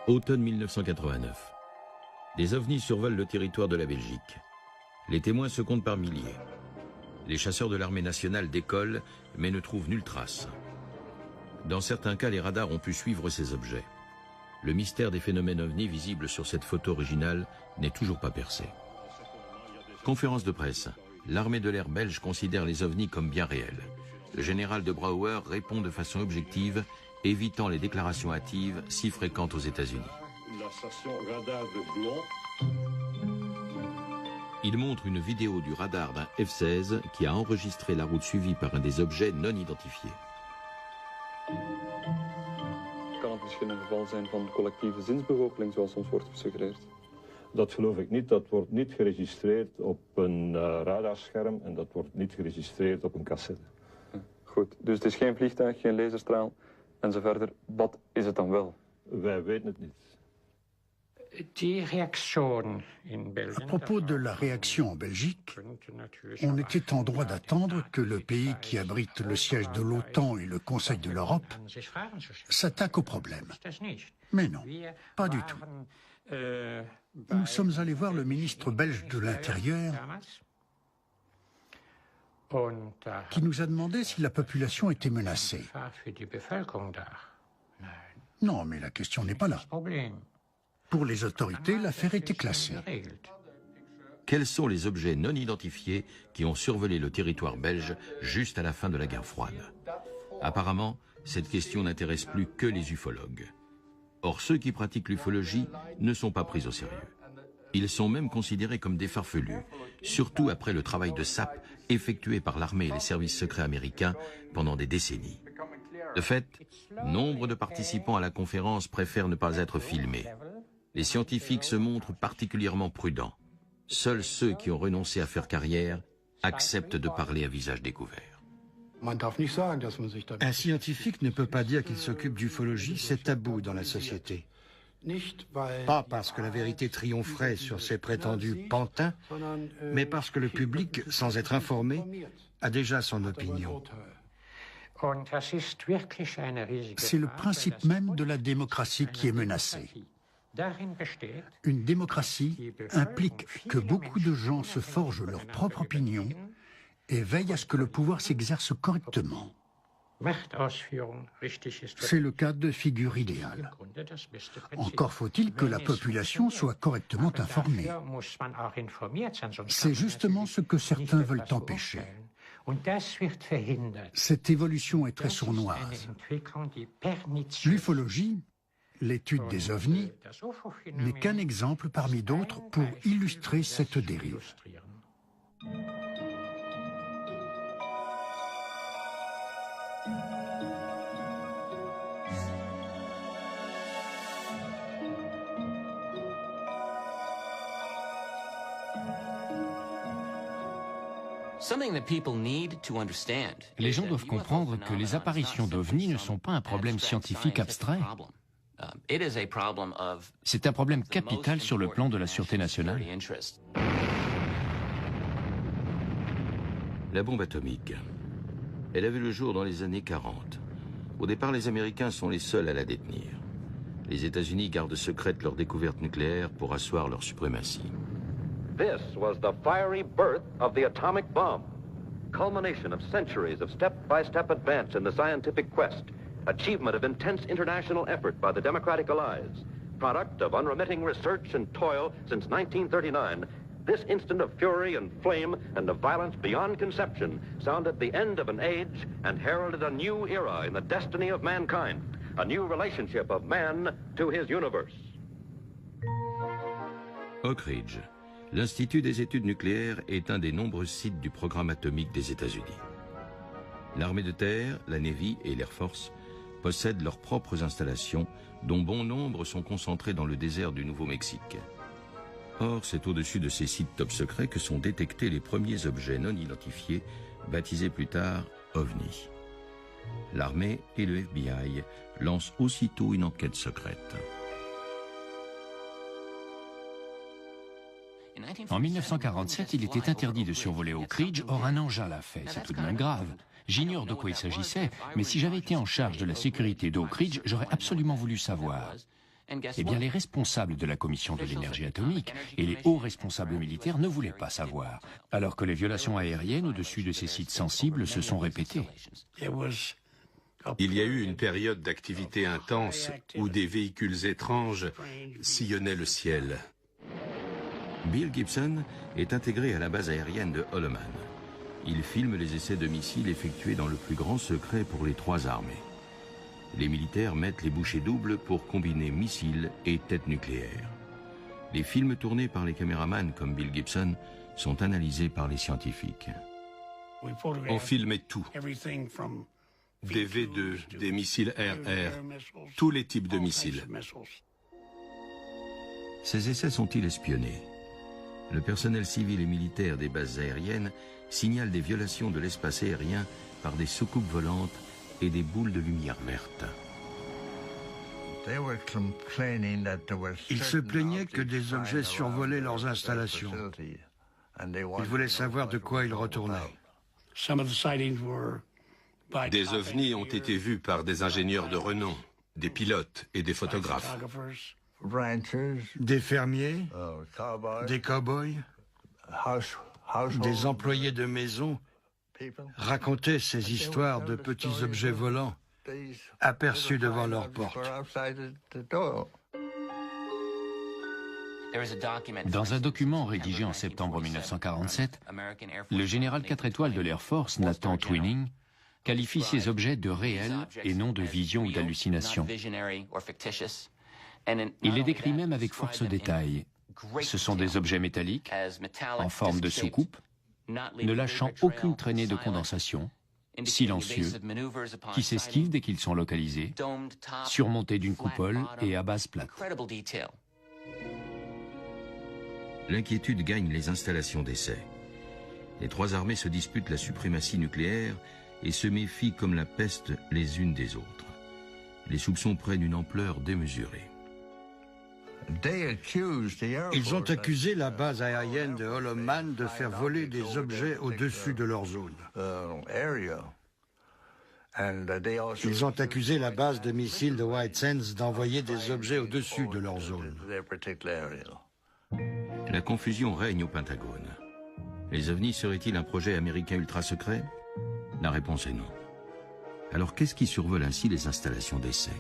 Automne 1989. Des ovnis survolent le territoire de la Belgique. Les témoins se comptent par milliers. Les chasseurs de l'armée nationale décollent, mais ne trouvent nulle trace. Dans certains cas, les radars ont pu suivre ces objets. Le mystère des phénomènes ovnis visibles sur cette photo originale n'est toujours pas percé. Conférence de presse. L'armée de l'air belge considère les ovnis comme bien réels. Le général de Brouwer répond de façon objective, évitant les déclarations hâtives si fréquentes aux États-Unis. Il montre une vidéo du radar d'un F-16 qui a enregistré la route suivie par un des objets non identifiés. Kan het misschien een geval zijn van collectieve zinsbegoocheling zoals ons wordt gesuggereerd? Dat geloof ik niet. Dat wordt niet geregistreerd op een radarscherm en dat wordt niet geregistreerd op een cassette. Goed, dus het is geen vliegtuig, geen laserstraal en zo verder. Wat is het dan wel? Wij weten het niet. À propos de la réaction en Belgique, on était en droit d'attendre que le pays qui abrite le siège de l'OTAN et le Conseil de l'Europe s'attaque au problème. Mais non, pas du tout. Nous sommes allés voir le ministre belge de l'Intérieur qui nous a demandé si la population était menacée. Non, mais la question n'est pas là. Pour les autorités, l'affaire était classée. Quels sont les objets non identifiés qui ont survolé le territoire belge juste à la fin de la guerre froide? Apparemment, cette question n'intéresse plus que les ufologues. Or, ceux qui pratiquent l'ufologie ne sont pas pris au sérieux. Ils sont même considérés comme des farfelus, surtout après le travail de sape effectué par l'armée et les services secrets américains pendant des décennies. De fait, nombre de participants à la conférence préfèrent ne pas être filmés. Les scientifiques se montrent particulièrement prudents. Seuls ceux qui ont renoncé à faire carrière acceptent de parler à visage découvert. Un scientifique ne peut pas dire qu'il s'occupe d'ufologie, c'est tabou dans la société. Pas parce que la vérité triompherait sur ces prétendus pantins, mais parce que le public, sans être informé, a déjà son opinion. C'est le principe même de la démocratie qui est menacé. Une démocratie implique que beaucoup de gens se forgent leur propre opinion et veillent à ce que le pouvoir s'exerce correctement. C'est le cas de figure idéale. Encore faut-il que la population soit correctement informée. C'est justement ce que certains veulent empêcher. Cette évolution est très sournoise. L'ufologie, l'étude des ovnis, n'est qu'un exemple parmi d'autres pour illustrer cette dérive. Les gens doivent comprendre que les apparitions d'ovnis ne sont pas un problème scientifique abstrait. C'est un problème capital sur le plan de la sûreté nationale. La bombe atomique. Elle a vu le jour dans les années 40. Au départ, les Américains sont les seuls à la détenir. Les États-Unis gardent secrète leur découverte nucléaire pour asseoir leur suprématie. This was the fiery birth of the atomic bomb, culmination of centuries of step-by-step advance in the scientific quest, achievement of intense international effort by the Democratic Allies, product of unremitting research and toil since 1939. This instant of fury and flame and of violence beyond conception sounded the end of an age and heralded a new era in the destiny of mankind, a new relationship of man to his universe. Oak Ridge. L'Institut des études nucléaires est un des nombreux sites du programme atomique des États-Unis. L'armée de terre, la Navy et l'Air Force possèdent leurs propres installations, dont bon nombre sont concentrées dans le désert du Nouveau-Mexique. Or, c'est au-dessus de ces sites top secrets que sont détectés les premiers objets non identifiés, baptisés plus tard OVNI. L'armée et le FBI lancent aussitôt une enquête secrète. En 1947, il était interdit de survoler Oak Ridge, or un engin l'a fait. C'est tout de même grave. J'ignore de quoi il s'agissait, mais si j'avais été en charge de la sécurité d'Oak Ridge, j'aurais absolument voulu savoir. Eh bien, les responsables de la Commission de l'énergie atomique et les hauts responsables militaires ne voulaient pas savoir, alors que les violations aériennes au-dessus de ces sites sensibles se sont répétées. Il y a eu une période d'activité intense où des véhicules étranges sillonnaient le ciel. Bill Gibson est intégré à la base aérienne de Holloman. Il filme les essais de missiles effectués dans le plus grand secret pour les trois armées. Les militaires mettent les bouchées doubles pour combiner missiles et têtes nucléaires. Les films tournés par les caméramans comme Bill Gibson sont analysés par les scientifiques. On filmait tout. Des V2, des missiles RR, tous les types de missiles. Ces essais sont-ils espionnés? Le personnel civil et militaire des bases aériennes signale des violations de l'espace aérien par des soucoupes volantes et des boules de lumière verte. Ils se plaignaient que des objets survolaient leurs installations. Ils voulaient savoir de quoi ils retournaient. Des ovnis ont été vus par des ingénieurs de renom, des pilotes et des photographes. Des fermiers, des cow-boys, des employés de maison racontaient ces histoires de petits objets volants aperçus devant leur porte. Dans un document rédigé en septembre 1947, le général 4 étoiles de l'Air Force, Nathan Twining, qualifie ces objets de réels et non de visions ou d'hallucinations. Il les décrit même avec force détail. Ce sont des objets métalliques, en forme de soucoupe, ne lâchant aucune traînée de condensation, silencieux, qui s'esquivent dès qu'ils sont localisés, surmontés d'une coupole et à base plate. L'inquiétude gagne les installations d'essai. Les trois armées se disputent la suprématie nucléaire et se méfient comme la peste les unes des autres. Les soupçons prennent une ampleur démesurée. Ils ont accusé la base aérienne de Holloman de faire voler des objets au-dessus de leur zone. Ils ont accusé la base de missiles de White Sands d'envoyer des objets au-dessus de leur zone. La confusion règne au Pentagone. Les ovnis seraient-ils un projet américain ultra secret? La réponse est non. Alors qu'est-ce qui survole ainsi les installations d'essai?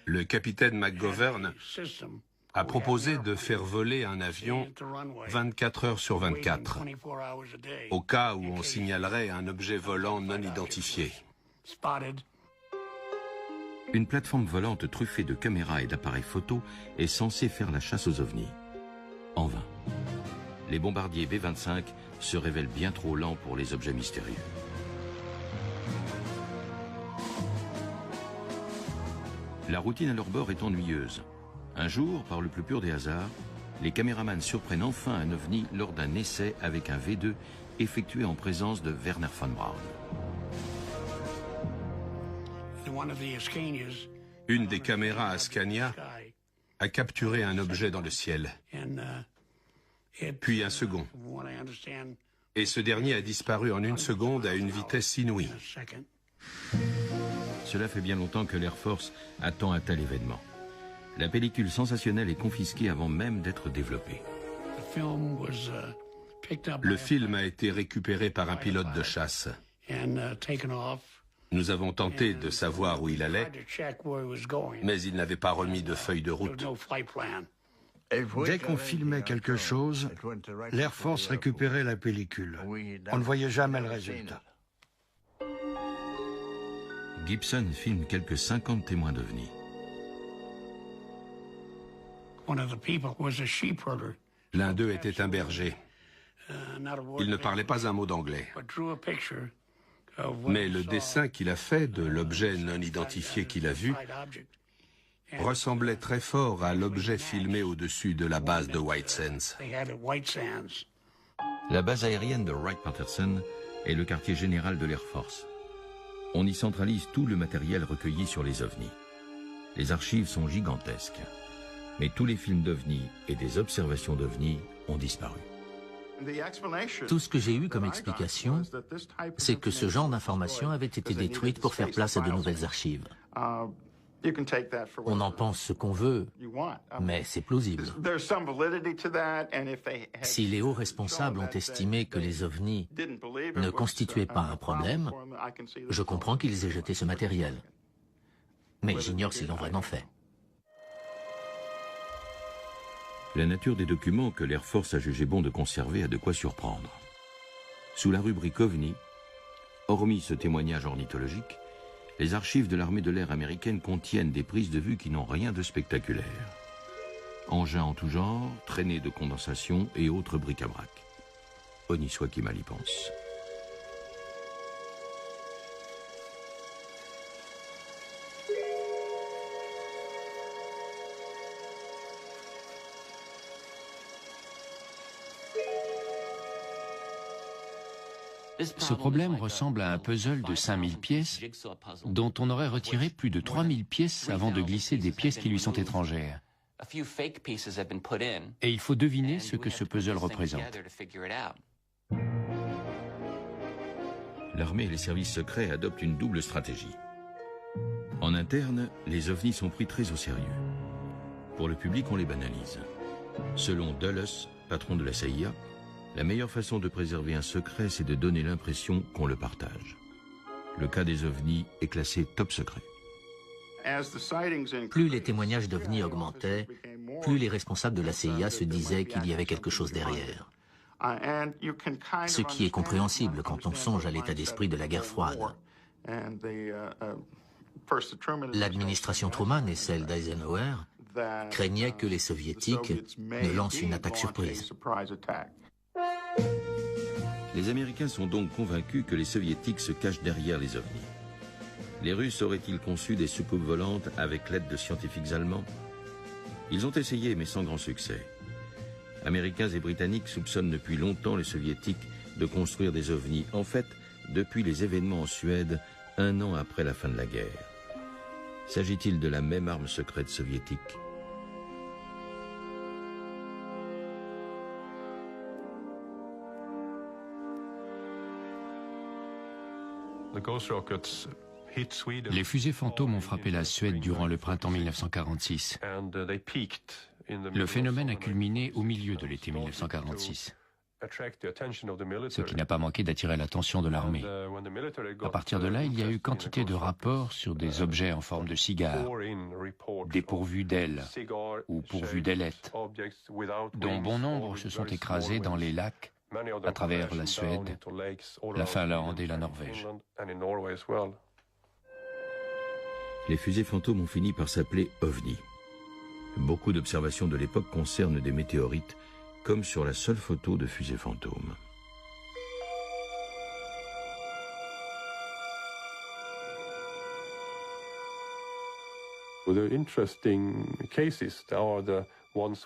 Le capitaine McGovern a proposé de faire voler un avion 24 heures sur 24, au cas où on signalerait un objet volant non identifié. Une plateforme volante truffée de caméras et d'appareils photo est censée faire la chasse aux ovnis. En vain. Les bombardiers B-25 se révèlent bien trop lents pour les objets mystérieux. La routine à leur bord est ennuyeuse. Un jour, par le plus pur des hasards, les caméramans surprennent enfin un ovni lors d'un essai avec un V2 effectué en présence de Werner von Braun. Une des caméras à Scania a capturé un objet dans le ciel, puis un second. Et ce dernier a disparu en une seconde à une vitesse inouïe. Cela fait bien longtemps que l'Air Force attend un tel événement. La pellicule sensationnelle est confisquée avant même d'être développée. Le film a été récupéré par un pilote de chasse. Nous avons tenté de savoir où il allait, mais il n'avait pas remis de feuille de route. Dès qu'on filmait quelque chose, l'Air Force récupérait la pellicule. On ne voyait jamais le résultat. Gibson filme quelques 50 témoins d'ovnis. L'un d'eux était un berger. Il ne parlait pas un mot d'anglais. Mais le dessin qu'il a fait de l'objet non identifié qu'il a vu ressemblait très fort à l'objet filmé au-dessus de la base de White Sands. La base aérienne de Wright-Patterson est le quartier général de l'Air Force. On y centralise tout le matériel recueilli sur les ovnis. Les archives sont gigantesques. Mais tous les films d'ovnis et des observations d'ovnis ont disparu. Tout ce que j'ai eu comme explication, c'est que ce genre d'informations avait été détruite pour faire place à de nouvelles archives. On en pense ce qu'on veut, mais c'est plausible. Si les hauts responsables ont estimé que les ovnis ne constituaient pas un problème, je comprends qu'ils aient jeté ce matériel. Mais j'ignore s'ils l'ont vraiment fait. La nature des documents que l'Air Force a jugé bon de conserver a de quoi surprendre. Sous la rubrique OVNI, hormis ce témoignage ornithologique, les archives de l'armée de l'air américaine contiennent des prises de vue qui n'ont rien de spectaculaire. Engins en tout genre, traînées de condensation et autres bric-à-brac. Honni soit qui mal y pense. Ce problème ressemble à un puzzle de 5000 pièces dont on aurait retiré plus de 3000 pièces avant de glisser des pièces qui lui sont étrangères. Et il faut deviner ce que ce puzzle représente. L'armée et les services secrets adoptent une double stratégie. En interne, les ovnis sont pris très au sérieux. Pour le public, on les banalise. Selon Dulles, patron de la CIA, la meilleure façon de préserver un secret, c'est de donner l'impression qu'on le partage. Le cas des ovnis est classé top secret. Plus les témoignages d'ovnis augmentaient, plus les responsables de la CIA se disaient qu'il y avait quelque chose derrière. Ce qui est compréhensible quand on songe à l'état d'esprit de la guerre froide. L'administration Truman et celle d'Eisenhower craignaient que les Soviétiques ne lancent une attaque surprise. Les Américains sont donc convaincus que les Soviétiques se cachent derrière les ovnis. Les Russes auraient-ils conçu des soucoupes volantes avec l'aide de scientifiques allemands? Ils ont essayé, mais sans grand succès. Américains et Britanniques soupçonnent depuis longtemps les Soviétiques de construire des ovnis. En fait, depuis les événements en Suède, 1 an après la fin de la guerre. S'agit-il de la même arme secrète soviétique? Les fusées fantômes ont frappé la Suède durant le printemps 1946. Le phénomène a culminé au milieu de l'été 1946, ce qui n'a pas manqué d'attirer l'attention de l'armée. À partir de là, il y a eu quantité de rapports sur des objets en forme de cigare, dépourvus d'ailes ou pourvus d'ailettes, dont bon nombre se sont écrasés dans les lacs à travers la Suède, la Finlande et la Norvège. Les fusées fantômes ont fini par s'appeler OVNI. Beaucoup d'observations de l'époque concernent des météorites, comme sur la seule photo de fusée fantôme.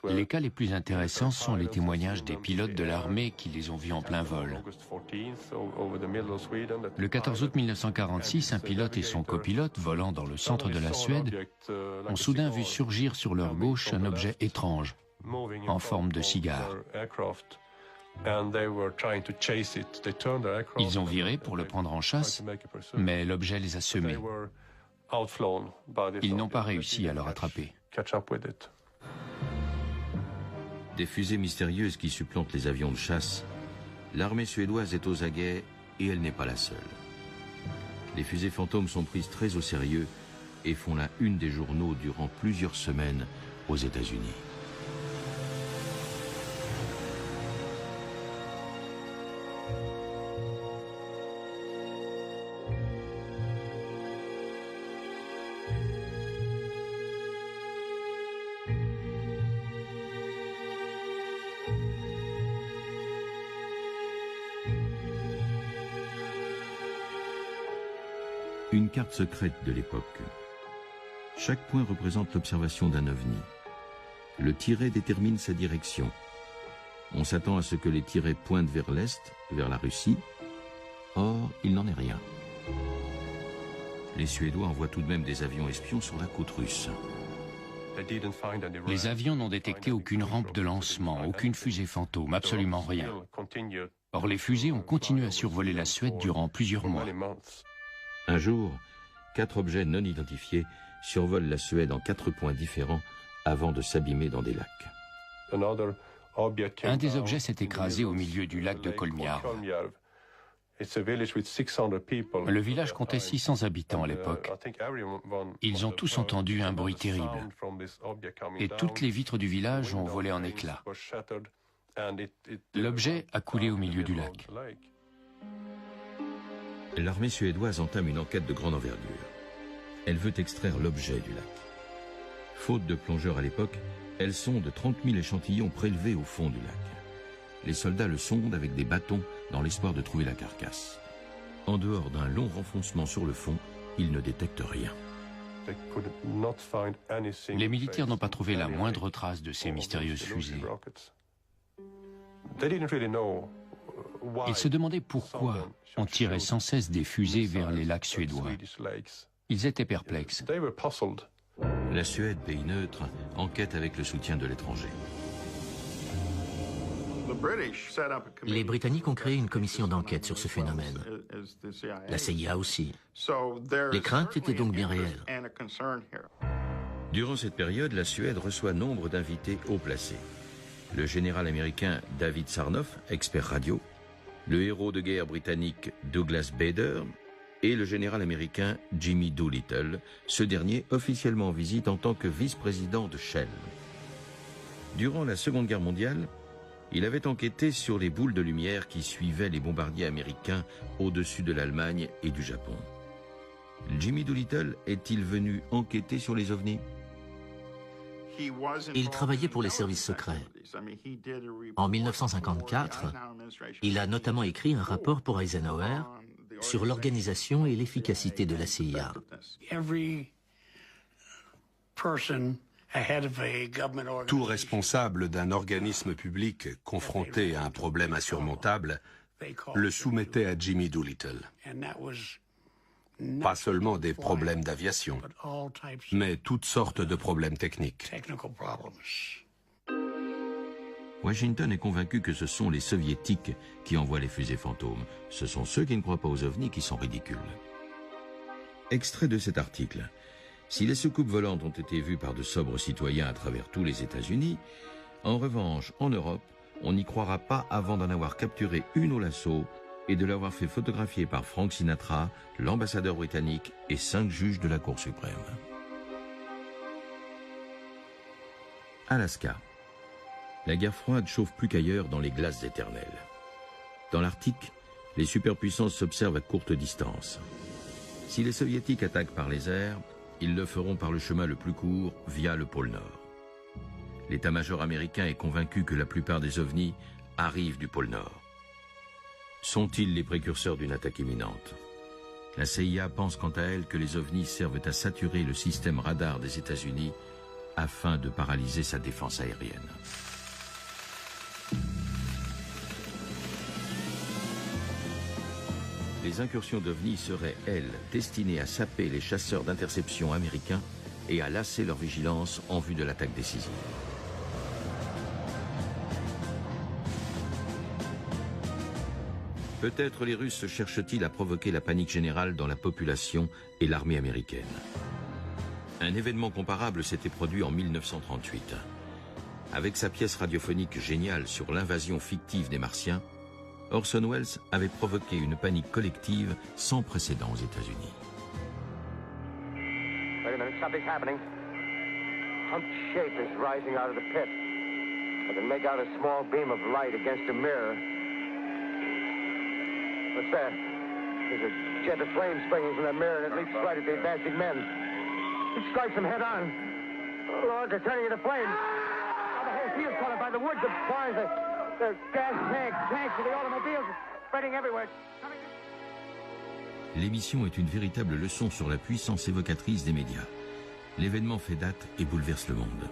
Les cas les plus intéressants sont les témoignages des pilotes de l'armée qui les ont vus en plein vol. Le 14 août 1946, un pilote et son copilote, volant dans le centre de la Suède, ont soudain vu surgir sur leur gauche un objet étrange, en forme de cigare. Ils ont viré pour le prendre en chasse, mais l'objet les a semés. Ils n'ont pas réussi à le rattraper. Des fusées mystérieuses qui supplantent les avions de chasse, l'armée suédoise est aux aguets et elle n'est pas la seule. Les fusées fantômes sont prises très au sérieux et font la une des journaux durant plusieurs semaines aux États-Unis. Une carte secrète de l'époque. Chaque point représente l'observation d'un ovni. Le tiret détermine sa direction. On s'attend à ce que les tirets pointent vers l'est, vers la Russie. Or, il n'en est rien. Les Suédois envoient tout de même des avions espions sur la côte russe. Les avions n'ont détecté aucune rampe de lancement, aucune fusée fantôme, absolument rien. Or, les fusées ont continué à survoler la Suède durant plusieurs mois. Un jour, 4 objets non identifiés survolent la Suède en 4 points différents avant de s'abîmer dans des lacs. Un des objets s'est écrasé au milieu du lac de Kolmjärv. Le village comptait 600 habitants à l'époque. Ils ont tous entendu un bruit terrible. Et toutes les vitres du village ont volé en éclats. L'objet a coulé au milieu du lac. L'armée suédoise entame une enquête de grande envergure. Elle veut extraire l'objet du lac. Faute de plongeurs à l'époque, elle sonde 30 000 échantillons prélevés au fond du lac. Les soldats le sondent avec des bâtons dans l'espoir de trouver la carcasse. En dehors d'un long renfoncement sur le fond, ils ne détectent rien. Les militaires n'ont pas trouvé la moindre trace de ces mystérieuses fusées. Ils se demandaient pourquoi on tirait sans cesse des fusées vers les lacs suédois. Ils étaient perplexes. La Suède, pays neutre, enquête avec le soutien de l'étranger. Les Britanniques ont créé une commission d'enquête sur ce phénomène. La CIA aussi. Les craintes étaient donc bien réelles. Durant cette période, la Suède reçoit nombre d'invités haut placés. Le général américain David Sarnoff, expert radio, le héros de guerre britannique Douglas Bader et le général américain Jimmy Doolittle, ce dernier officiellement en visite en tant que vice-président de Shell. Durant la Seconde Guerre mondiale, il avait enquêté sur les boules de lumière qui suivaient les bombardiers américains au-dessus de l'Allemagne et du Japon. Jimmy Doolittle est-il venu enquêter sur les ovnis? Il travaillait pour les services secrets. En 1954, il a notamment écrit un rapport pour Eisenhower sur l'organisation et l'efficacité de la CIA. Tout responsable d'un organisme public confronté à un problème insurmontable le soumettait à Jimmy Doolittle. Pas seulement des problèmes d'aviation, mais toutes sortes de problèmes techniques. Washington est convaincu que ce sont les soviétiques qui envoient les fusées fantômes. Ce sont ceux qui ne croient pas aux ovnis qui sont ridicules. Extrait de cet article. Si les soucoupes volantes ont été vues par de sobres citoyens à travers tous les États-Unis, en revanche, en Europe, on n'y croira pas avant d'en avoir capturé une au lasso et de l'avoir fait photographier par Frank Sinatra, l'ambassadeur britannique et 5 juges de la Cour suprême. Alaska. La guerre froide chauffe plus qu'ailleurs dans les glaces éternelles. Dans l'Arctique, les superpuissances s'observent à courte distance. Si les soviétiques attaquent par les airs, ils le feront par le chemin le plus court, via le pôle Nord. L'état-major américain est convaincu que la plupart des ovnis arrivent du pôle Nord. Sont-ils les précurseurs d'une attaque imminente? La CIA pense quant à elle que les ovnis servent à saturer le système radar des États-Unis afin de paralyser sa défense aérienne. Les incursions d'ovnis seraient, elles, destinées à saper les chasseurs d'interception américains et à lasser leur vigilance en vue de l'attaque décisive. Peut-être les Russes cherchent-ils à provoquer la panique générale dans la population et l'armée américaine. Un événement comparable s'était produit en 1938. Avec sa pièce radiophonique géniale sur l'invasion fictive des Martiens, Orson Welles avait provoqué une panique collective sans précédent aux États-Unis. Wait a minute, something's happening. Humped shape is rising out of the pit. I can make out a small beam of light against a mirror. What's that? There's a jet of flame springing from that mirror and it leaps right at the advancing men. It strikes them head on. Oh, Lord, they're turning into flames. Now the whole field's caught up by the woods, the barns, the gas tanks of the automobiles spreading everywhere. L'émission est une véritable leçon sur la puissance évocatrice des médias. L'événement fait date et bouleverse le monde.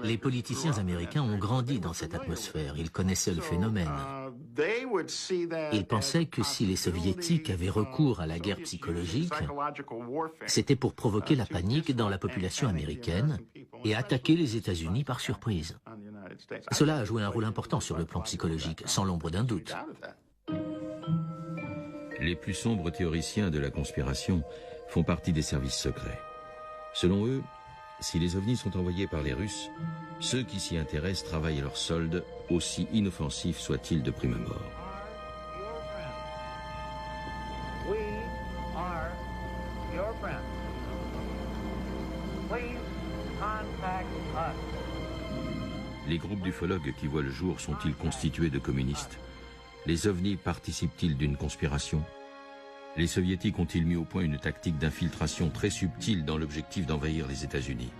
Les politiciens américains ont grandi dans cette atmosphère. Ils connaissaient le phénomène. Ils pensaient que si les soviétiques avaient recours à la guerre psychologique, c'était pour provoquer la panique dans la population américaine et attaquer les États-Unis par surprise. Cela a joué un rôle important sur le plan psychologique, sans l'ombre d'un doute. Les plus sombres théoriciens de la conspiration font partie des services secrets. Selon eux, si les ovnis sont envoyés par les Russes, ceux qui s'y intéressent travaillent à leur solde, aussi inoffensifs soient-ils de prime abord. Les groupes d'ufologues qui voient le jour sont-ils constitués de communistes? Les ovnis participent-ils d'une conspiration? Les soviétiques ont-ils mis au point une tactique d'infiltration très subtile dans l'objectif d'envahir les États-Unis?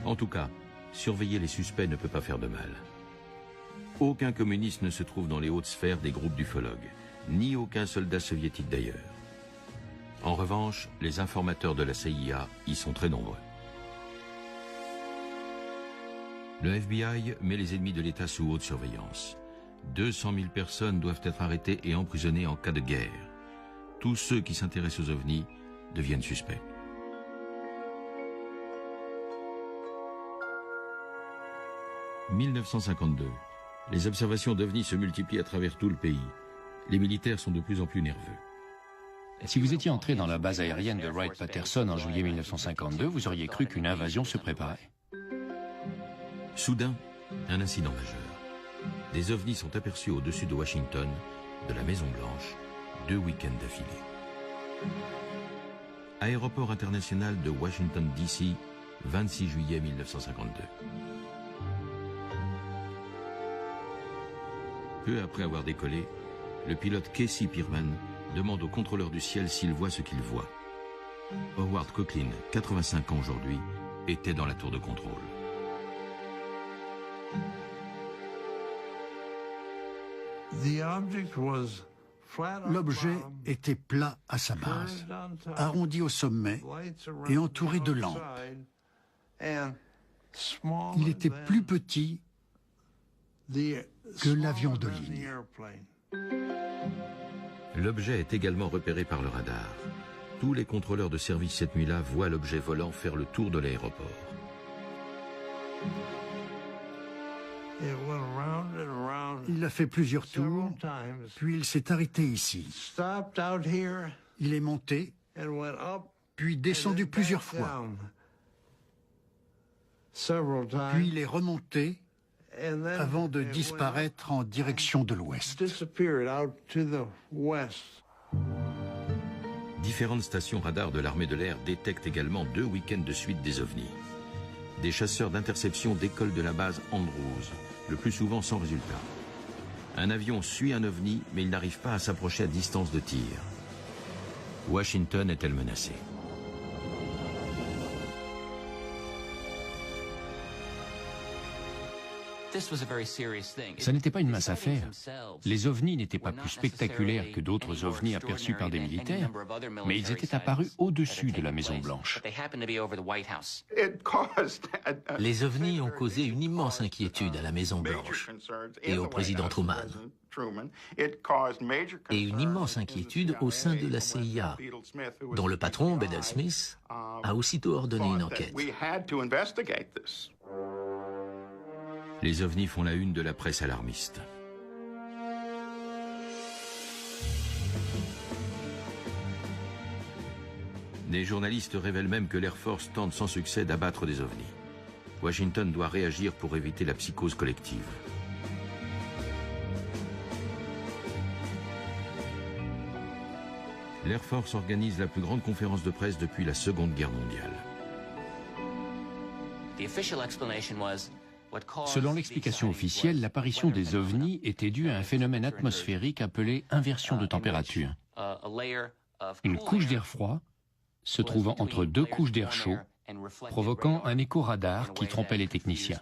En tout cas, surveiller les suspects ne peut pas faire de mal. Aucun communiste ne se trouve dans les hautes sphères des groupes d'ufologues, ni aucun soldat soviétique d'ailleurs. En revanche, les informateurs de la CIA y sont très nombreux. Le FBI met les ennemis de l'État sous haute surveillance. 200 000 personnes doivent être arrêtées et emprisonnées en cas de guerre. Tous ceux qui s'intéressent aux ovnis deviennent suspects. « 1952. Les observations d'ovnis se multiplient à travers tout le pays. Les militaires sont de plus en plus nerveux. Si vous étiez entré dans la base aérienne de Wright-Patterson en juillet 1952, vous auriez cru qu'une invasion se préparait. Soudain, un incident majeur. Des ovnis sont aperçus au-dessus de Washington, de la Maison-Blanche, 2 week-ends d'affilée. Aéroport international de Washington, D.C., 26 juillet 1952. Peu après avoir décollé, le pilote Casey Pierman demande au contrôleur du ciel s'il voit ce qu'il voit. Howard Cochrane, 85 ans aujourd'hui, était dans la tour de contrôle. L'objet était plat à sa base, arrondi au sommet et entouré de lampes. Il était plus petit que l'avion de ligne. L'objet est également repéré par le radar. Tous les contrôleurs de service cette nuit-là voient l'objet volant faire le tour de l'aéroport. Il a fait plusieurs tours, puis il s'est arrêté ici. Il est monté, puis descendu plusieurs fois. Puis il est remonté avant de disparaître en direction de l'ouest. Différentes stations radars de l'armée de l'air détectent également 2 week-ends de suite des ovnis. Des chasseurs d'interception décollent de la base Andrews, le plus souvent sans résultat. Un avion suit un ovni, mais il n'arrive pas à s'approcher à distance de tir. Washington est-elle menacée? Ça n'était pas une mince affaire. Les ovnis n'étaient pas plus spectaculaires que d'autres ovnis aperçus par des militaires, mais ils étaient apparus au-dessus de la Maison-Blanche. Les ovnis ont causé une immense inquiétude à la Maison-Blanche et au président Truman, et une immense inquiétude au sein de la CIA, dont le patron, Bedell Smith, a aussitôt ordonné une enquête. Les ovnis font la une de la presse alarmiste. Des journalistes révèlent même que l'Air Force tente sans succès d'abattre des ovnis. Washington doit réagir pour éviter la psychose collective. L'Air Force organise la plus grande conférence de presse depuis la Seconde Guerre mondiale. Selon l'explication officielle, l'apparition des ovnis était due à un phénomène atmosphérique appelé inversion de température. Une couche d'air froid se trouvant entre 2 couches d'air chaud, provoquant un écho radar qui trompait les techniciens.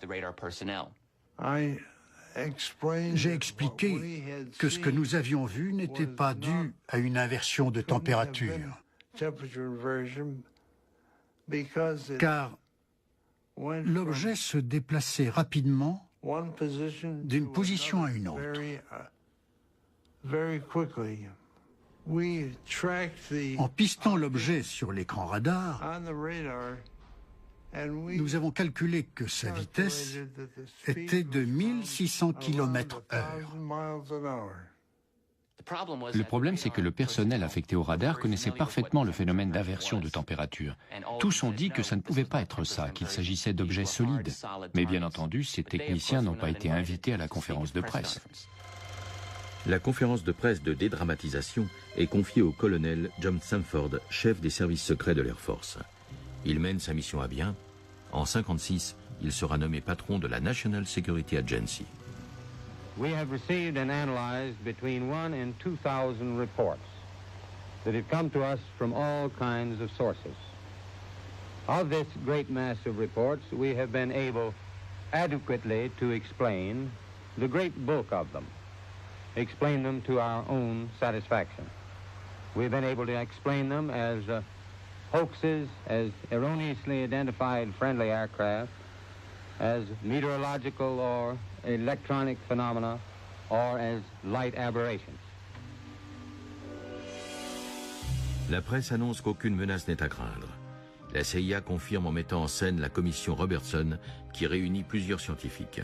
J'ai expliqué que ce que nous avions vu n'était pas dû à une inversion de température, car l'objet se déplaçait rapidement d'une position à une autre. En pistant l'objet sur l'écran radar, nous avons calculé que sa vitesse était de 1600 km/h. Le problème, c'est que le personnel affecté au radar connaissait parfaitement le phénomène d'inversion de température. Tous ont dit que ça ne pouvait pas être ça, qu'il s'agissait d'objets solides. Mais bien entendu, ces techniciens n'ont pas été invités à la conférence de presse. La conférence de presse de dédramatisation est confiée au colonel John Sanford, chef des services secrets de l'Air Force. Il mène sa mission à bien. En 1956, il sera nommé patron de la National Security Agency. We have received and analyzed between 1 and 2,000 reports that have come to us from all kinds of sources. Of this great mass of reports, we have been able adequately to explain the great bulk of them, explain them to our own satisfaction. We've been able to explain them as hoaxes, as erroneously identified friendly aircraft, as meteorological or electronic phenomena, or as light aberrations. La presse annonce qu'aucune menace n'est à craindre. La CIA confirme en mettant en scène la commission Robertson qui réunit plusieurs scientifiques.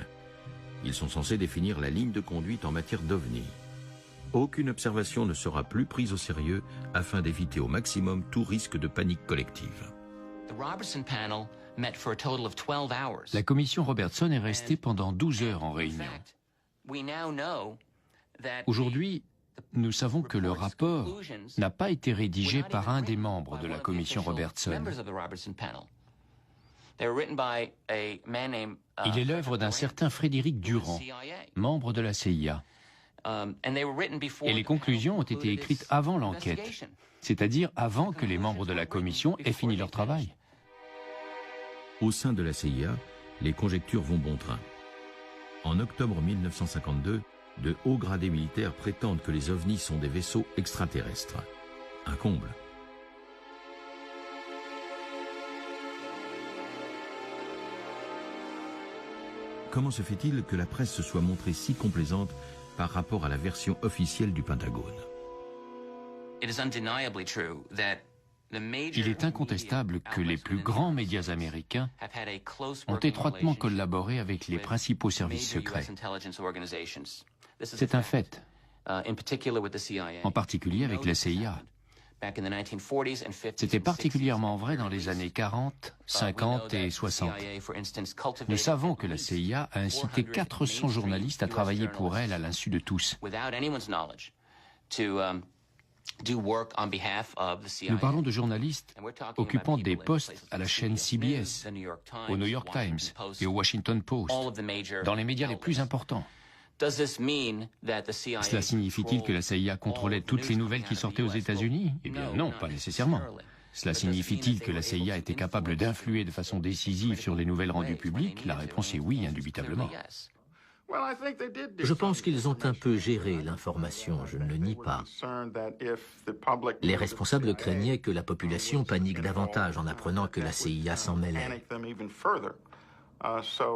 Ils sont censés définir la ligne de conduite en matière d'OVNI. Aucune observation ne sera plus prise au sérieux afin d'éviter au maximum tout risque de panique collective. La commission Robertson est restée pendant 12 heures en réunion. Aujourd'hui, nous savons que le rapport n'a pas été rédigé par un des membres de la commission Robertson. Il est l'œuvre d'un certain Frédéric Durand, membre de la CIA. Et les conclusions ont été écrites avant l'enquête, c'est-à-dire avant que les membres de la commission aient fini leur travail. Au sein de la CIA, les conjectures vont bon train. En octobre 1952, de hauts gradés militaires prétendent que les ovnis sont des vaisseaux extraterrestres. Un comble. Comment se fait-il que la presse se soit montrée si complaisante par rapport à la version officielle du Pentagone? Il est incontestable que les plus grands médias américains ont étroitement collaboré avec les principaux services secrets. C'est un fait, en particulier avec la CIA. C'était particulièrement vrai dans les années 40, 50 et 60. Nous savons que la CIA a incité 400 journalistes à travailler pour elle à l'insu de tous. Nous parlons de journalistes occupant des postes à la chaîne CBS, au New York Times et au Washington Post, dans les médias les plus importants. Cela signifie-t-il que la CIA contrôlait toutes les nouvelles qui sortaient aux États-Unis? Eh bien non, pas nécessairement. Cela signifie-t-il que la CIA était capable d'influer de façon décisive sur les nouvelles rendues publiques? La réponse est oui, indubitablement. Je pense qu'ils ont un peu géré l'information, je ne le nie pas. Les responsables craignaient que la population panique davantage en apprenant que la CIA s'en mêlait.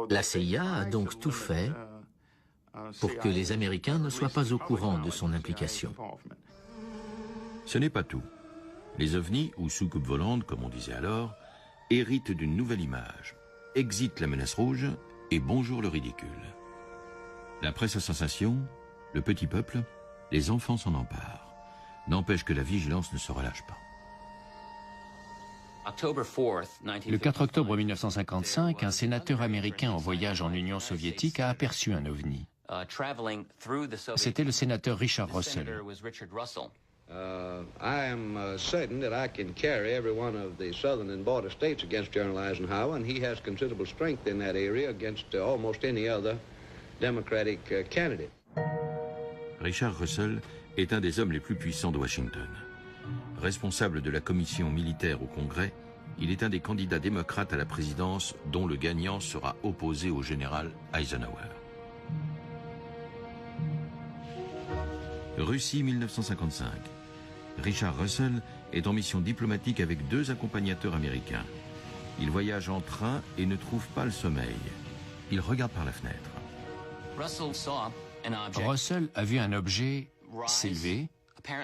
La CIA a donc tout fait pour que les Américains ne soient pas au courant de son implication. Ce n'est pas tout. Les ovnis, ou soucoupes volantes, comme on disait alors, héritent d'une nouvelle image. Exit la menace rouge et bonjour le ridicule. La presse à sensation, le petit peuple, les enfants s'en emparent. N'empêche que la vigilance ne se relâche pas. Le 4 octobre 1955, un sénateur américain en voyage en Union soviétique a aperçu un ovni. C'était le sénateur Richard Russell. I am certain that I can carry every one of the southern and border states against General Eisenhower, and he has considerable strength in that area against almost any other Democratic candidate. Richard Russell est un des hommes les plus puissants de Washington. Responsable de la commission militaire au Congrès, il est un des candidats démocrates à la présidence dont le gagnant sera opposé au général Eisenhower. Russie 1955. Richard Russell est en mission diplomatique avec 2 accompagnateurs américains. Il voyage en train et ne trouve pas le sommeil. Il regarde par la fenêtre. Russell a vu un objet s'élever,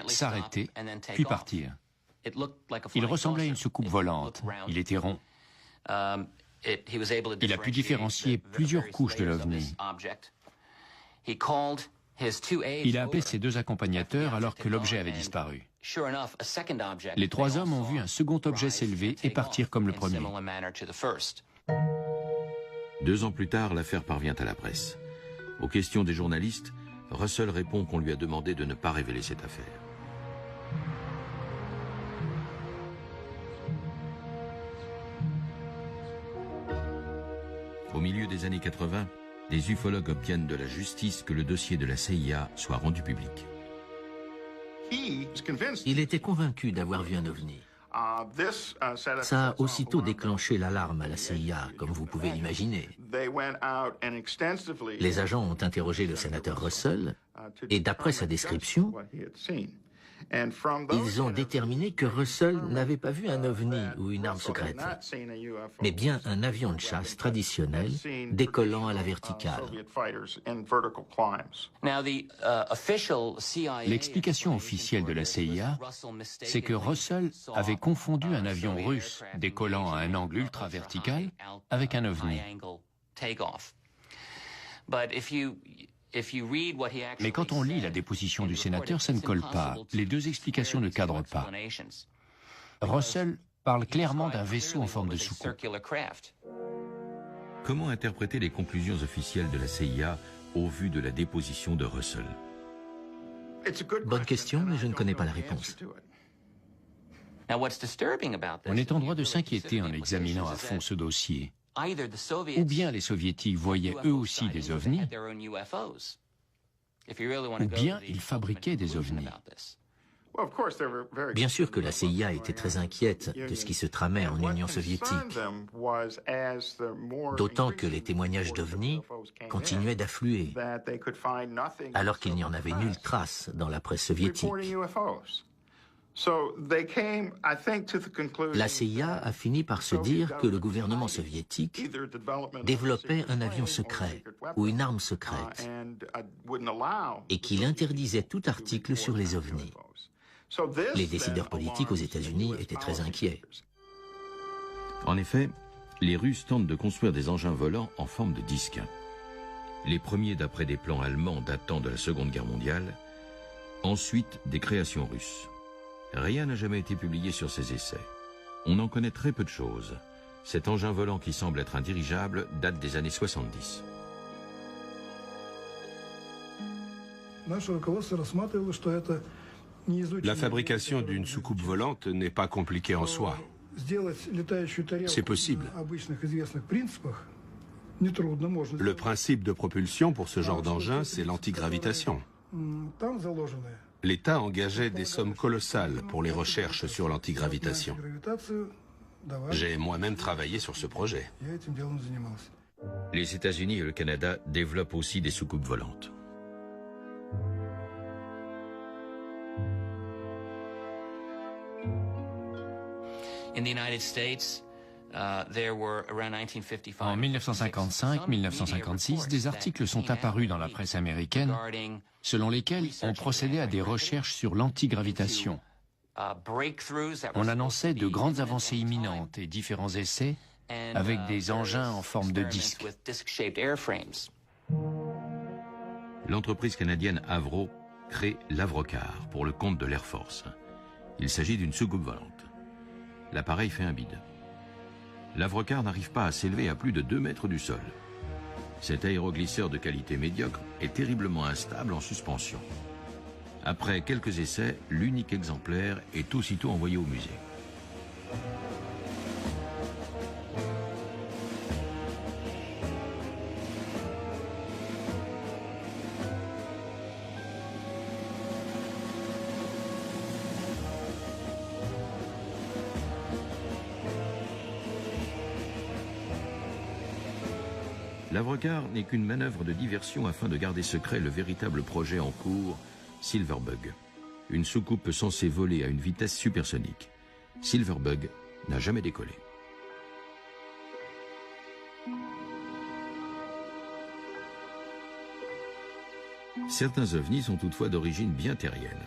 s'arrêter, puis partir. Il ressemblait à une soucoupe volante. Il était rond. Il a pu différencier plusieurs couches de l'OVNI. Il a appelé ses deux accompagnateurs alors que l'objet avait disparu. Les trois hommes ont vu un second objet s'élever et partir comme le premier. 2 ans plus tard, l'affaire parvient à la presse. Aux questions des journalistes, Russell répond qu'on lui a demandé de ne pas révéler cette affaire. Au milieu des années 80, les ufologues obtiennent de la justice que le dossier de la CIA soit rendu public. Il était convaincu d'avoir vu un ovni. Ça a aussitôt déclenché l'alarme à la CIA, comme vous pouvez l'imaginer. Les agents ont interrogé le sénateur Russell et d'après sa description, ils ont déterminé que Russell n'avait pas vu un ovni ou une arme secrète, mais bien un avion de chasse traditionnel décollant à la verticale. L'explication officielle de la CIA, c'est que Russell avait confondu un avion russe décollant à un angle ultra vertical avec un ovni. Mais quand on lit la déposition du sénateur, ça ne colle pas. Les deux explications ne cadrent pas. Russell parle clairement d'un vaisseau en forme de soucoupe. Comment interpréter les conclusions officielles de la CIA au vu de la déposition de Russell? Bonne question, mais je ne connais pas la réponse. On est en droit de s'inquiéter en examinant à fond ce dossier. Ou bien les soviétiques voyaient eux aussi des ovnis, ou bien ils fabriquaient des ovnis. Bien sûr que la CIA était très inquiète de ce qui se tramait en Union soviétique, d'autant que les témoignages d'ovnis continuaient d'affluer, alors qu'il n'y en avait nulle trace dans la presse soviétique. La CIA a fini par se dire que le gouvernement soviétique développait un avion secret ou une arme secrète et qu'il interdisait tout article sur les ovnis. Les décideurs politiques aux États-Unis étaient très inquiets. En effet, les Russes tentent de construire des engins volants en forme de disque. Les premiers d'après des plans allemands datant de la Seconde Guerre mondiale, ensuite des créations russes. Rien n'a jamais été publié sur ces essais. On en connaît très peu de choses. Cet engin volant qui semble être un dirigeable date des années 70. La fabrication d'une soucoupe volante n'est pas compliquée en soi. C'est possible. Le principe de propulsion pour ce genre d'engin, c'est l'antigravitation. L'État engageait des sommes colossales pour les recherches sur l'antigravitation. J'ai moi-même travaillé sur ce projet. Les États-Unis et le Canada développent aussi des soucoupes volantes. En 1955-1956, des articles sont apparus dans la presse américaine selon lesquels on procédait à des recherches sur l'antigravitation. On annonçait de grandes avancées imminentes et différents essais avec des engins en forme de disque. L'entreprise canadienne Avro crée l'Avrocar pour le compte de l'Air Force. Il s'agit d'une soucoupe volante. L'appareil fait un bide. L'Avrocar n'arrive pas à s'élever à plus de 2 mètres du sol. Cet aéroglisseur de qualité médiocre est terriblement instable en suspension. Après quelques essais, l'unique exemplaire est aussitôt envoyé au musée. L'Avrocar n'est qu'une manœuvre de diversion afin de garder secret le véritable projet en cours, Silverbug. Une soucoupe censée voler à une vitesse supersonique. Silverbug n'a jamais décollé. Certains ovnis sont toutefois d'origine bien terrienne.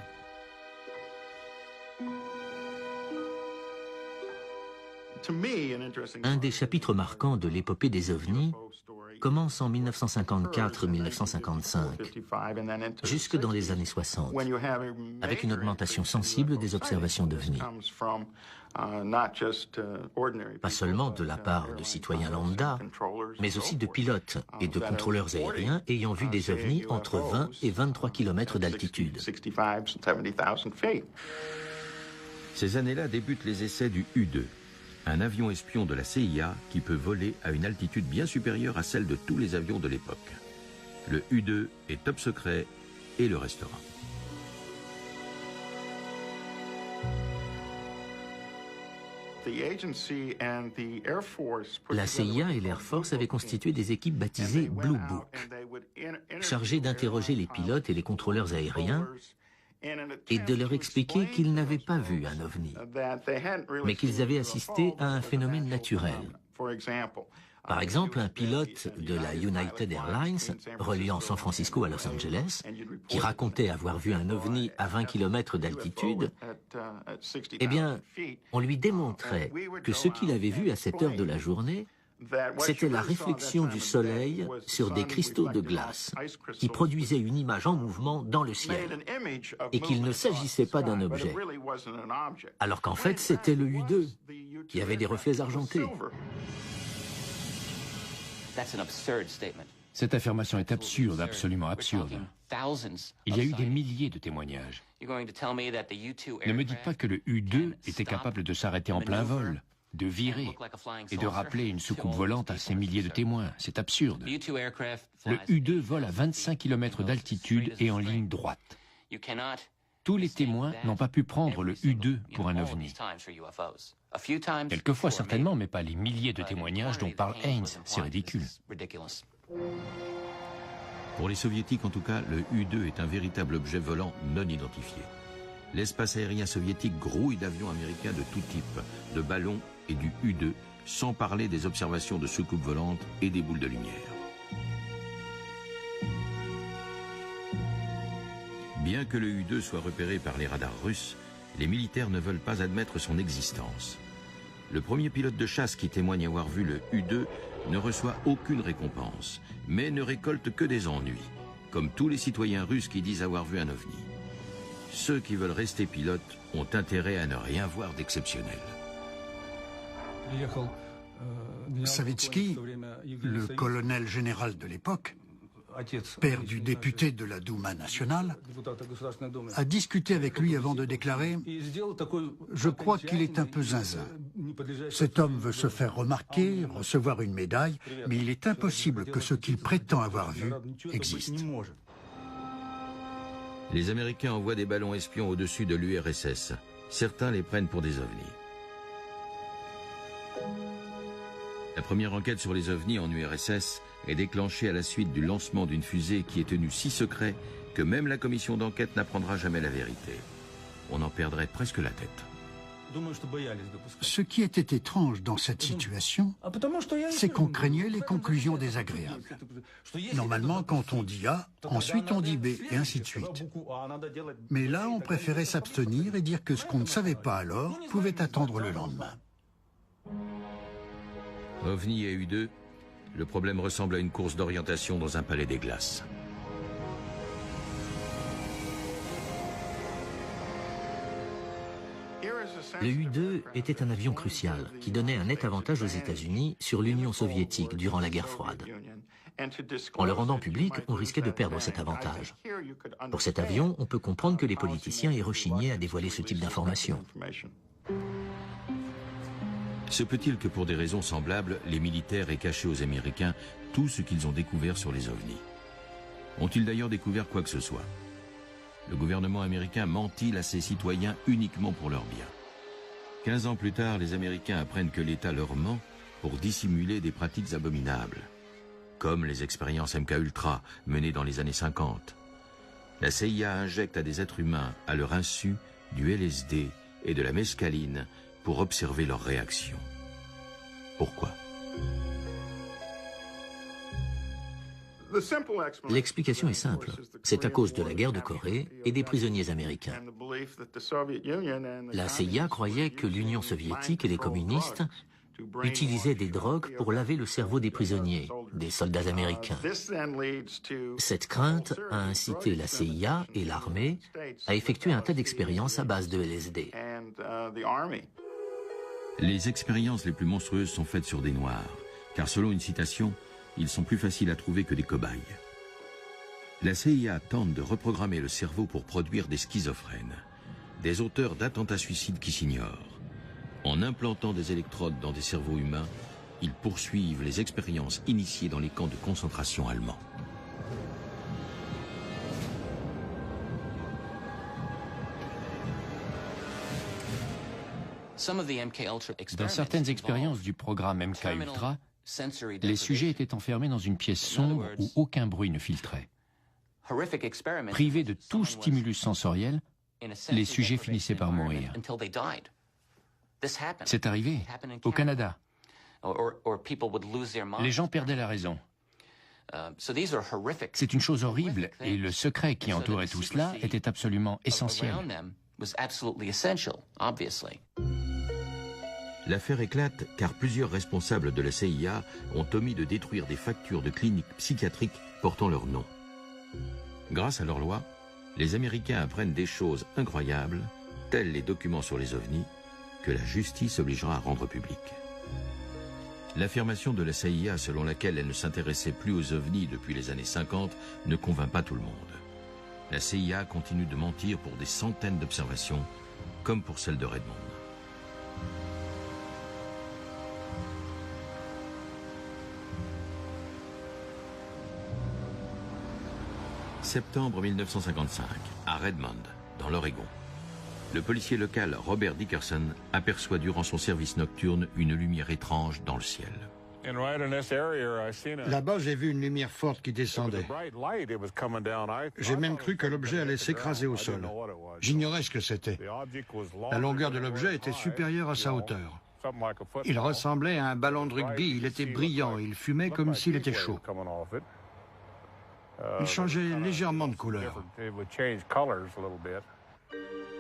Un des chapitres marquants de l'épopée des ovnis commence en 1954-1955, jusque dans les années 60, avec une augmentation sensible des observations d'ovnis. Pas seulement de la part de citoyens lambda, mais aussi de pilotes et de contrôleurs aériens ayant vu des ovnis entre 20 et 23 km d'altitude. Ces années-là débutent les essais du U-2, un avion espion de la CIA qui peut voler à une altitude bien supérieure à celle de tous les avions de l'époque. Le U-2 est top secret et le restera. La CIA et l'Air Force avaient constitué des équipes baptisées Blue Book, chargées d'interroger les pilotes et les contrôleurs aériens et de leur expliquer qu'ils n'avaient pas vu un ovni, mais qu'ils avaient assisté à un phénomène naturel. Par exemple, un pilote de la United Airlines, reliant San Francisco à Los Angeles, qui racontait avoir vu un ovni à 20 km d'altitude, eh bien, on lui démontrait que ce qu'il avait vu à cette heure de la journée, c'était la réflexion du soleil sur des cristaux de glace qui produisaient une image en mouvement dans le ciel et qu'il ne s'agissait pas d'un objet, alors qu'en fait c'était le U-2 qui avait des reflets argentés. Cette affirmation est absurde, absolument absurde. Il y a eu des milliers de témoignages. Ne me dites pas que le U-2 était capable de s'arrêter en plein vol, de virer et de rappeler une soucoupe volante à ces milliers de témoins. C'est absurde. Le U-2 vole à 25 km d'altitude et en ligne droite. Tous les témoins n'ont pas pu prendre le U-2 pour un ovni. Quelquefois certainement, mais pas les milliers de témoignages dont parle Haynes. C'est ridicule. Pour les soviétiques en tout cas, le U-2 est un véritable objet volant non identifié. L'espace aérien soviétique grouille d'avions américains de tout type, de ballons et du U-2, sans parler des observations de soucoupes volantes et des boules de lumière. Bien que le U-2 soit repéré par les radars russes, les militaires ne veulent pas admettre son existence. Le premier pilote de chasse qui témoigne avoir vu le U-2 ne reçoit aucune récompense, mais ne récolte que des ennuis, comme tous les citoyens russes qui disent avoir vu un ovni. Ceux qui veulent rester pilotes ont intérêt à ne rien voir d'exceptionnel. Savitsky, le colonel général de l'époque, père du député de la Douma nationale, a discuté avec lui avant de déclarer « Je crois qu'il est un peu zinzin. Cet homme veut se faire remarquer, recevoir une médaille, mais il est impossible que ce qu'il prétend avoir vu existe. » Les Américains envoient des ballons espions au-dessus de l'URSS. Certains les prennent pour des ovnis. La première enquête sur les ovnis en URSS est déclenchée à la suite du lancement d'une fusée qui est tenue si secret que même la commission d'enquête n'apprendra jamais la vérité. On en perdrait presque la tête. Ce qui était étrange dans cette situation, c'est qu'on craignait les conclusions désagréables. Normalement, quand on dit A, ensuite on dit B, et ainsi de suite. Mais là, on préférait s'abstenir et dire que ce qu'on ne savait pas alors pouvait attendre le lendemain. OVNI et U-2, le problème ressemble à une course d'orientation dans un palais des glaces. Le U-2 était un avion crucial qui donnait un net avantage aux États-Unis sur l'Union soviétique durant la guerre froide. En le rendant public, on risquait de perdre cet avantage. Pour cet avion, on peut comprendre que les politiciens aient rechigné à dévoiler ce type d'informations. Se peut-il que pour des raisons semblables, les militaires aient caché aux Américains tout ce qu'ils ont découvert sur les ovnis? Ont-ils d'ailleurs découvert quoi que ce soit? Le gouvernement américain ment-il à ses citoyens uniquement pour leur bien? 15 ans plus tard, les Américains apprennent que l'État leur ment pour dissimuler des pratiques abominables, comme les expériences MK-Ultra menées dans les années 50. La CIA injecte à des êtres humains, à leur insu, du LSD et de la mescaline pour observer leurs réactions. Pourquoi? L'explication est simple. C'est à cause de la guerre de Corée et des prisonniers américains. La CIA croyait que l'Union soviétique et les communistes utilisaient des drogues pour laver le cerveau des prisonniers, des soldats américains. Cette crainte a incité la CIA et l'armée à effectuer un tas d'expériences à base de LSD. Les expériences les plus monstrueuses sont faites sur des Noirs, car selon une citation, ils sont plus faciles à trouver que des cobayes. La CIA tente de reprogrammer le cerveau pour produire des schizophrènes, des auteurs d'attentats suicides qui s'ignorent. En implantant des électrodes dans des cerveaux humains, ils poursuivent les expériences initiées dans les camps de concentration allemands. Dans certaines expériences du programme MK-Ultra, les sujets étaient enfermés dans une pièce sombre où aucun bruit ne filtrait. Privés de tout stimulus sensoriel, les sujets finissaient par mourir. C'est arrivé au Canada. Les gens perdaient la raison. C'est une chose horrible et le secret qui entourait tout cela était absolument essentiel. L'affaire éclate car plusieurs responsables de la CIA ont omis de détruire des factures de cliniques psychiatriques portant leur nom. Grâce à leur loi, les Américains apprennent des choses incroyables, tels les documents sur les ovnis, que la justice obligera à rendre publics. L'affirmation de la CIA selon laquelle elle ne s'intéressait plus aux ovnis depuis les années 50 ne convainc pas tout le monde. La CIA continue de mentir pour des centaines d'observations, comme pour celle de Redmond. Septembre 1955, à Redmond, dans l'Oregon. Le policier local Robert Dickerson aperçoit durant son service nocturne une lumière étrange dans le ciel. Là-bas, j'ai vu une lumière forte qui descendait. J'ai même cru que l'objet allait s'écraser au sol. J'ignorais ce que c'était. La longueur de l'objet était supérieure à sa hauteur. Il ressemblait à un ballon de rugby, il était brillant, il fumait comme s'il était chaud. Il changeait légèrement de couleur.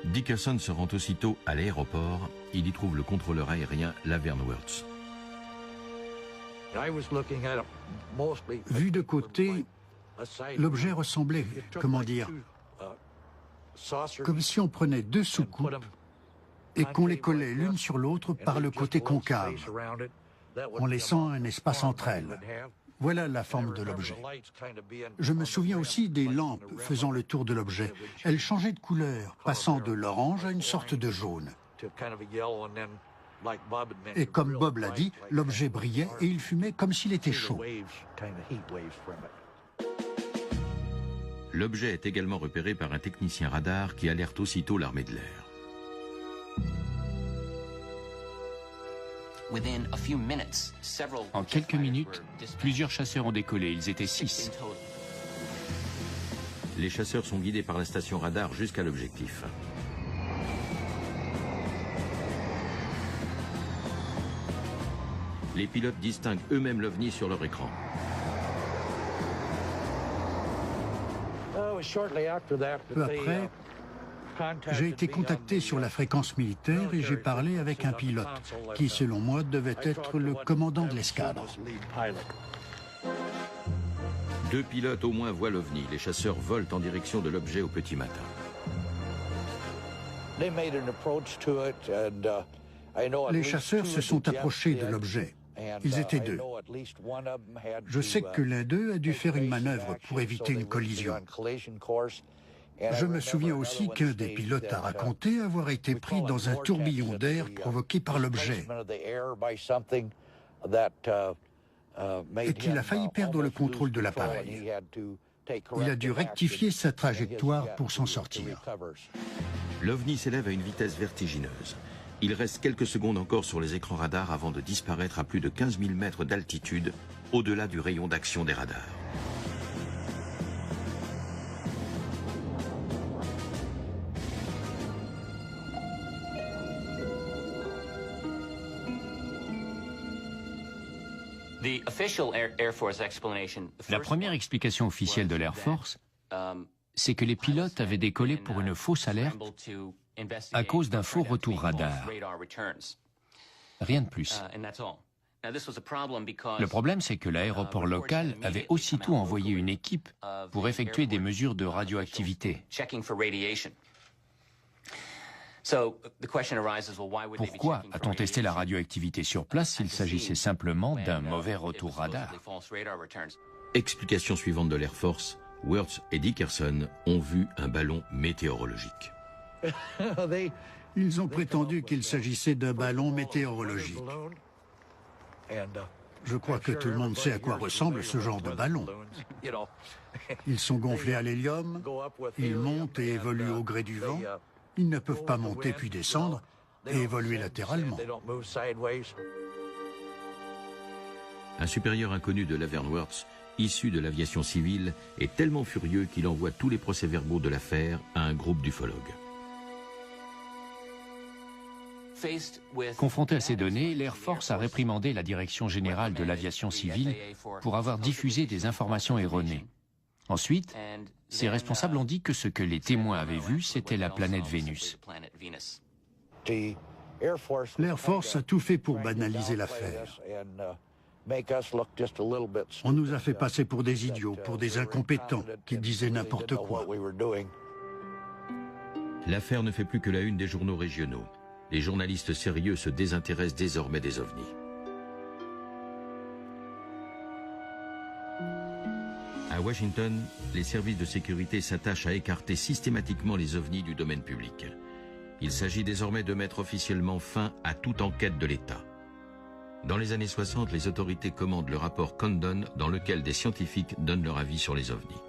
Dickerson se rend aussitôt à l'aéroport. Il y trouve le contrôleur aérien Laverne Wirtz. Vu de côté, l'objet ressemblait, comment dire, comme si on prenait deux soucoupes et qu'on les collait l'une sur l'autre par le côté concave, en laissant un espace entre elles. Voilà la forme de l'objet. Je me souviens aussi des lampes faisant le tour de l'objet. Elles changeaient de couleur, passant de l'orange à une sorte de jaune. Et comme Bob l'a dit, l'objet brillait et il fumait comme s'il était chaud. L'objet est également repéré par un technicien radar qui alerte aussitôt l'armée de l'air. En quelques minutes, plusieurs chasseurs ont décollé. Ils étaient 6. Les chasseurs sont guidés par la station radar jusqu'à l'objectif. Les pilotes distinguent eux-mêmes l'OVNI sur leur écran. Peu après, j'ai été contacté sur la fréquence militaire et j'ai parlé avec un pilote qui, selon moi, devait être le commandant de l'escadre. 2 pilotes au moins voient l'OVNI. Les chasseurs volent en direction de l'objet au petit matin. Les chasseurs se sont approchés de l'objet. Ils étaient 2. Je sais que l'un d'eux a dû faire une manœuvre pour éviter une collision. Je me souviens aussi qu'un des pilotes a raconté avoir été pris dans un tourbillon d'air provoqué par l'objet et qu'il a failli perdre le contrôle de l'appareil. Il a dû rectifier sa trajectoire pour s'en sortir. L'OVNI s'élève à une vitesse vertigineuse. Il reste quelques secondes encore sur les écrans radars avant de disparaître à plus de 15 000 mètres d'altitude, au-delà du rayon d'action des radars. La première explication officielle de l'Air Force, c'est que les pilotes avaient décollé pour une fausse alerte à cause d'un faux retour radar. Rien de plus. Le problème, c'est que l'aéroport local avait aussitôt envoyé une équipe pour effectuer des mesures de radioactivité. Pourquoi a-t-on testé la radioactivité sur place s'il s'agissait simplement d'un mauvais retour radar? Explication suivante de l'Air Force, Wirtz et Dickerson ont vu un ballon météorologique. Ils ont prétendu qu'il s'agissait d'un ballon météorologique. Je crois que tout le monde sait à quoi ressemble ce genre de ballon. Ils sont gonflés à l'hélium, ils montent et évoluent au gré du vent. Ils ne peuvent pas monter puis descendre et évoluer latéralement. Un supérieur inconnu de Laverne Wirtz, issu de l'aviation civile, est tellement furieux qu'il envoie tous les procès-verbaux de l'affaire à un groupe d'ufologues. Confronté à ces données, l'Air Force a réprimandé la Direction générale de l'aviation civile pour avoir diffusé des informations erronées. Ensuite, ces responsables ont dit que ce que les témoins avaient vu, c'était la planète Vénus. L'Air Force a tout fait pour banaliser l'affaire. On nous a fait passer pour des idiots, pour des incompétents qui disaient n'importe quoi. L'affaire ne fait plus que la une des journaux régionaux. Les journalistes sérieux se désintéressent désormais des ovnis. À Washington, les services de sécurité s'attachent à écarter systématiquement les ovnis du domaine public. Il s'agit désormais de mettre officiellement fin à toute enquête de l'État. Dans les années 60, les autorités commandent le rapport Condon dans lequel des scientifiques donnent leur avis sur les ovnis.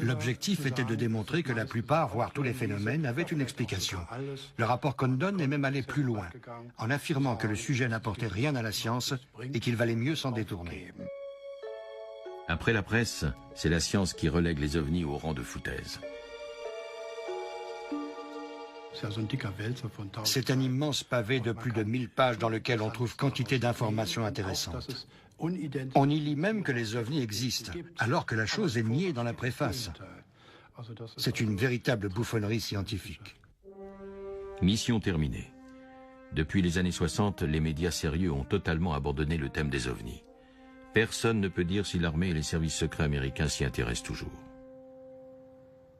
L'objectif était de démontrer que la plupart, voire tous les phénomènes, avaient une explication. Le rapport Condon est même allé plus loin, en affirmant que le sujet n'apportait rien à la science et qu'il valait mieux s'en détourner. Après la presse, c'est la science qui relègue les ovnis au rang de foutaise. C'est un immense pavé de plus de 1000 pages dans lequel on trouve quantité d'informations intéressantes. On y lit même que les ovnis existent, alors que la chose est niée dans la préface. C'est une véritable bouffonnerie scientifique. Mission terminée. Depuis les années 60, les médias sérieux ont totalement abandonné le thème des ovnis. Personne ne peut dire si l'armée et les services secrets américains s'y intéressent toujours.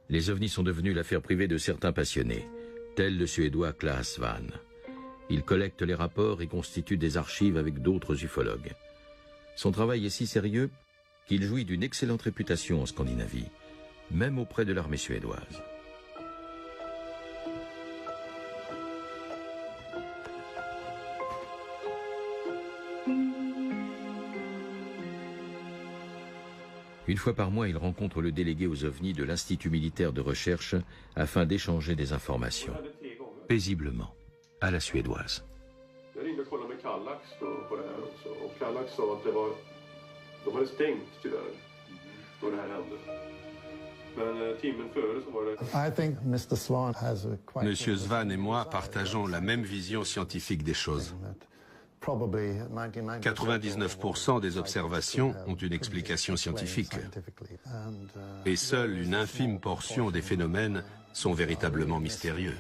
Les ovnis sont devenus l'affaire privée de certains passionnés, tel le Suédois Claes Svahn. Il collecte les rapports et constitue des archives avec d'autres ufologues. Son travail est si sérieux qu'il jouit d'une excellente réputation en Scandinavie, même auprès de l'armée suédoise. Une fois par mois, il rencontre le délégué aux ovnis de l'Institut militaire de recherche afin d'échanger des informations. Paisiblement, à la suédoise. Monsieur Svahn et moi partageons la même vision scientifique des choses. 99% des observations ont une explication scientifique. Et seule une infime portion des phénomènes sont véritablement mystérieux.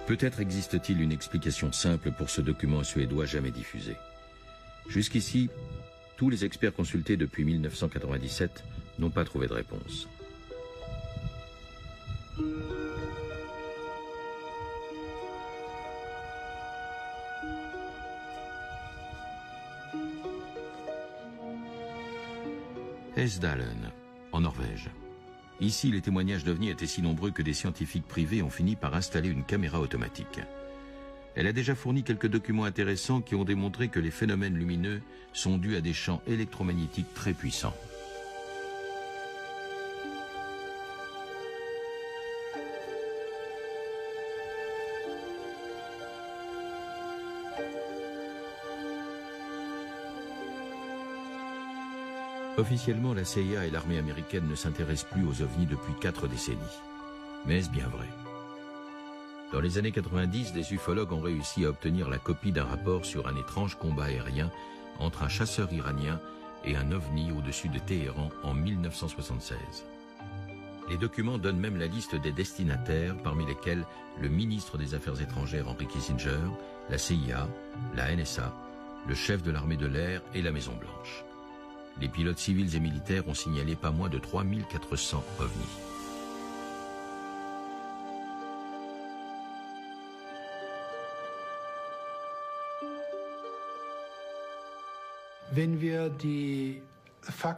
Peut-être existe-t-il une explication simple pour ce document suédois jamais diffusé. Jusqu'ici, tous les experts consultés depuis 1997 n'ont pas trouvé de réponse. Esdalen, en Norvège. Ici, les témoignages d'ovnis étaient si nombreux que des scientifiques privés ont fini par installer une caméra automatique. Elle a déjà fourni quelques documents intéressants qui ont démontré que les phénomènes lumineux sont dus à des champs électromagnétiques très puissants. Officiellement, la CIA et l'armée américaine ne s'intéressent plus aux ovnis depuis 4 décennies. Mais est-ce bien vrai? Dans les années 90, des ufologues ont réussi à obtenir la copie d'un rapport sur un étrange combat aérien entre un chasseur iranien et un ovni au-dessus de Téhéran en 1976. Les documents donnent même la liste des destinataires, parmi lesquels le ministre des Affaires étrangères Henry Kissinger, la CIA, la NSA, le chef de l'armée de l'air et la Maison-Blanche. Les pilotes civils et militaires ont signalé pas moins de 3400 ovnis.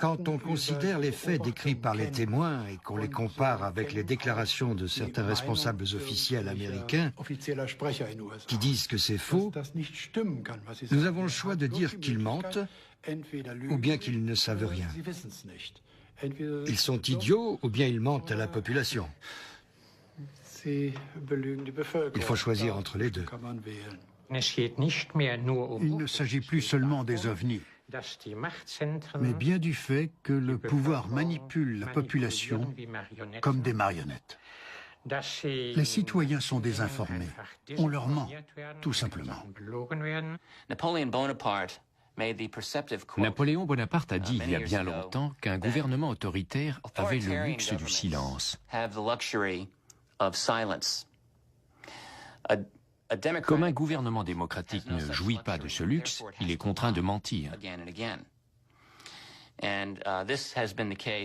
Quand on considère les faits décrits par les témoins et qu'on les compare avec les déclarations de certains responsables officiels américains qui disent que c'est faux, nous avons le choix de dire qu'ils mentent ou bien qu'ils ne savent rien. Ils sont idiots ou bien ils mentent à la population. Il faut choisir entre les deux. Il ne s'agit plus seulement des ovnis, mais bien du fait que le pouvoir manipule la population comme des marionnettes. Les citoyens sont désinformés. On leur ment, tout simplement. Napoléon Bonaparte a dit il y a bien longtemps qu'un gouvernement autoritaire avait le luxe du silence. Comme un gouvernement démocratique ne jouit pas de ce luxe, il est contraint de mentir.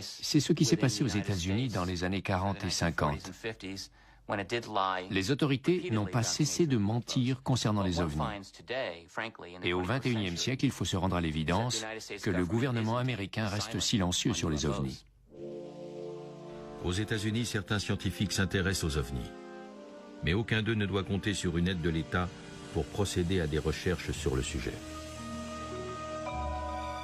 C'est ce qui s'est passé aux États-Unis dans les années 40 et 50. Les autorités n'ont pas cessé de mentir concernant les ovnis. Et au XXIe siècle, il faut se rendre à l'évidence que le gouvernement américain reste silencieux sur les ovnis. Aux États-Unis, certains scientifiques s'intéressent aux ovnis. Mais aucun d'eux ne doit compter sur une aide de l'État pour procéder à des recherches sur le sujet.